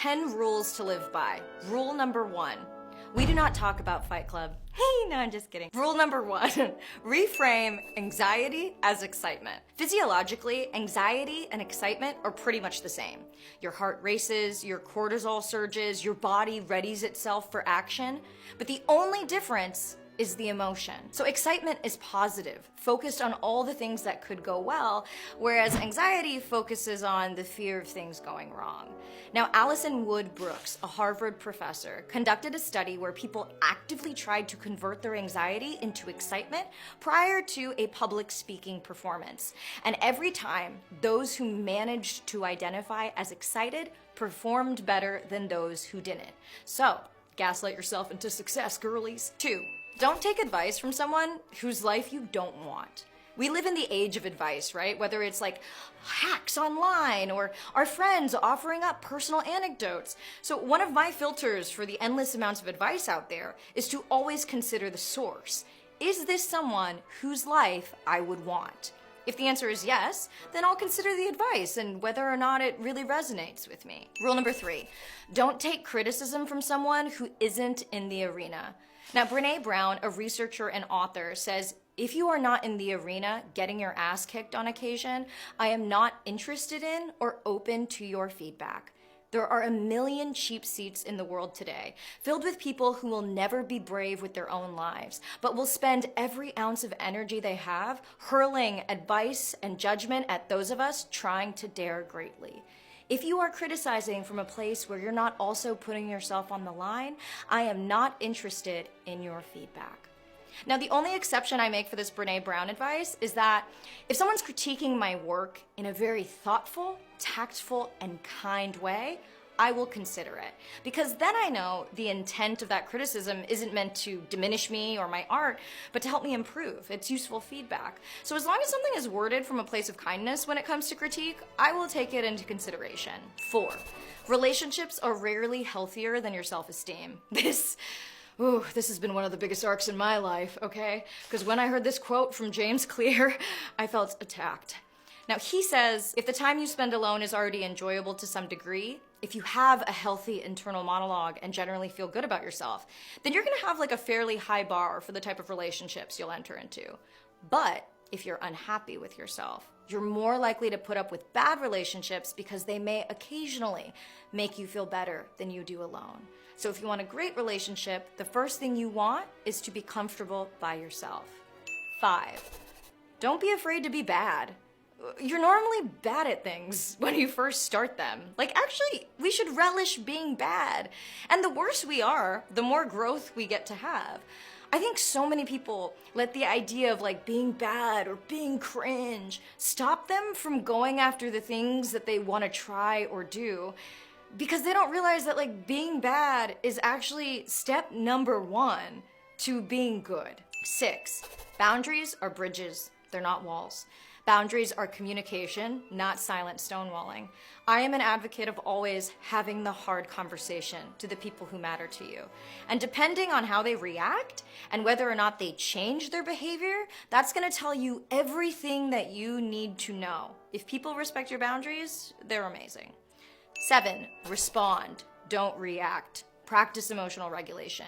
10 rules to live by. Rule number 1. We do not talk about Fight Club. Hey, no, I'm just kidding. Rule number 1, reframe anxiety as excitement. Physiologically, anxiety and excitement are pretty much the same. Your heart races, your cortisol surges, your body readies itself for action, but the only difference is the emotion. So excitement is positive, focused on all the things that could go well, whereas anxiety focuses on the fear of things going wrong. Now, Alison Wood Brooks, a Harvard professor, conducted a study where people actively tried to convert their anxiety into excitement prior to a public speaking performance. And every time, those who managed to identify as excited performed better than those who didn't. So, gaslight yourself into success, girlies. 2. Don't take advice from someone whose life you don't want. We live in the age of advice, right? Whether it's like hacks online or our friends offering up personal anecdotes. So one of my filters for the endless amounts of advice out there is to always consider the source. Is this someone whose life I would want? If the answer is yes, then I'll consider the advice and whether or not it really resonates with me. Rule number 3, don't take criticism from someone who isn't in the arena. Now, Brené Brown, a researcher and author, says, if you are not in the arena getting your ass kicked on occasion, I am not interested in or open to your feedback. There are a million cheap seats in the world today, filled with people who will never be brave with their own lives, but will spend every ounce of energy they have hurling advice and judgment at those of us trying to dare greatly. If you are criticizing from a place where you're not also putting yourself on the line, I am not interested in your feedback. Now, the only exception I make for this Brené Brown advice is that if someone's critiquing my work in a very thoughtful, tactful, and kind way, I will consider it. Because then I know the intent of that criticism isn't meant to diminish me or my art, but to help me improve. It's useful feedback. So as long as something is worded from a place of kindness when it comes to critique, I will take it into consideration. 4, relationships are rarely healthier than your self-esteem. This has been one of the biggest arcs in my life, okay? Because when I heard this quote from James Clear, I felt attacked. Now, he says, if the time you spend alone is already enjoyable to some degree, if you have a healthy internal monologue and generally feel good about yourself, then you're gonna have like a fairly high bar for the type of relationships you'll enter into. But if you're unhappy with yourself, you're more likely to put up with bad relationships because they may occasionally make you feel better than you do alone. So if you want a great relationship, the first thing you want is to be comfortable by yourself. 5, don't be afraid to be bad. You're normally bad at things when you first start them. Like, actually, we should relish being bad. And the worse we are, the more growth we get to have. I think so many people let the idea of like being bad or being cringe stop them from going after the things that they want to try or do, because they don't realize that like being bad is actually step number 1 to being good. 6, boundaries are bridges, they're not walls. Boundaries are communication, not silent stonewalling. I am an advocate of always having the hard conversation to the people who matter to you. And depending on how they react and whether or not they change their behavior, that's gonna tell you everything that you need to know. If people respect your boundaries, they're amazing. 7, respond, don't react. Practice emotional regulation.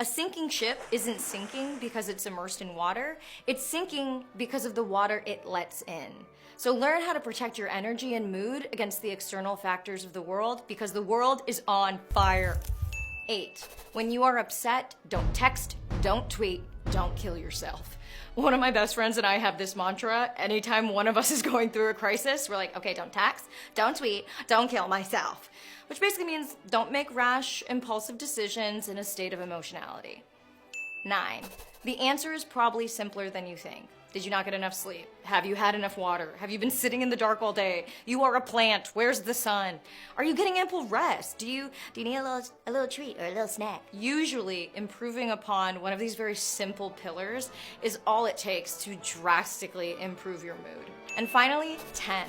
A sinking ship isn't sinking because it's immersed in water. It's sinking because of the water it lets in. So learn how to protect your energy and mood against the external factors of the world, because the world is on fire. 8, when you are upset, don't text, don't tweet, don't kill yourself. One of my best friends and I have this mantra. Anytime one of us is going through a crisis, we're like, okay, don't text, don't tweet, don't kill myself. Which basically means don't make rash, impulsive decisions in a state of emotionality. 9, the answer is probably simpler than you think. Did you not get enough sleep? Have you had enough water? Have you been sitting in the dark all day? You are a plant. Where's the sun? Are you getting ample rest? Do you need a little treat or a little snack? Usually, improving upon one of these very simple pillars is all it takes to drastically improve your mood. And finally, 10,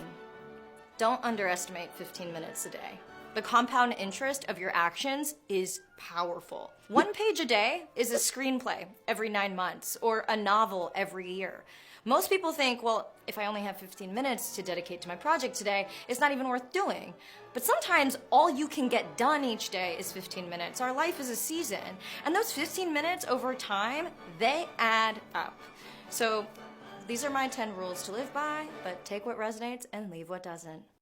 don't underestimate 15 minutes a day. The compound interest of your actions is powerful. 1 page a day is a screenplay every 9 months, or a novel every year. Most people think, well, if I only have 15 minutes to dedicate to my project today, it's not even worth doing. But sometimes all you can get done each day is 15 minutes. Our life is a season, and those 15 minutes over time, they add up. So these are my 10 rules to live by, but take what resonates and leave what doesn't.